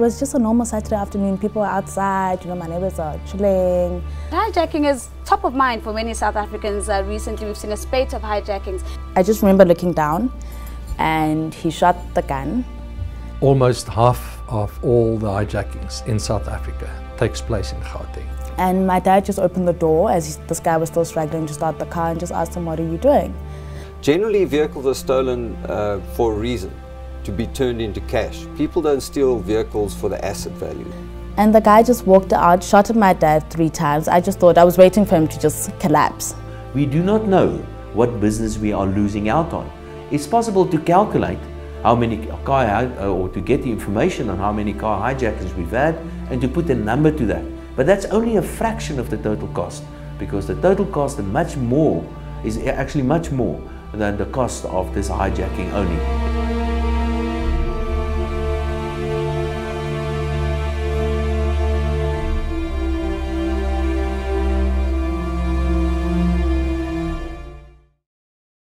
was just a normal Saturday afternoon. People were outside, you know, my neighbors are chilling. Hijacking is top of mind for many South Africans. Recently we've seen a spate of hijackings. I just remember looking down and he shot the gun. Almost half of all the hijackings in South Africa takes place in Gauteng. And my dad just opened the door as this guy was still struggling to start the car and just asked him, "What are you doing?" Generally, vehicles are stolen for a reason, to be turned into cash. People don't steal vehicles for the asset value. And the guy just walked out, shot at my dad 3 times. I just thought, I was waiting for him to just collapse. We do not know what business we are losing out on. It's possible to calculate how many or to get the information on how many car hijackings we've had and to put a number to that. But that's only a fraction of the total cost, because the total cost is actually much more than the cost of this hijacking only.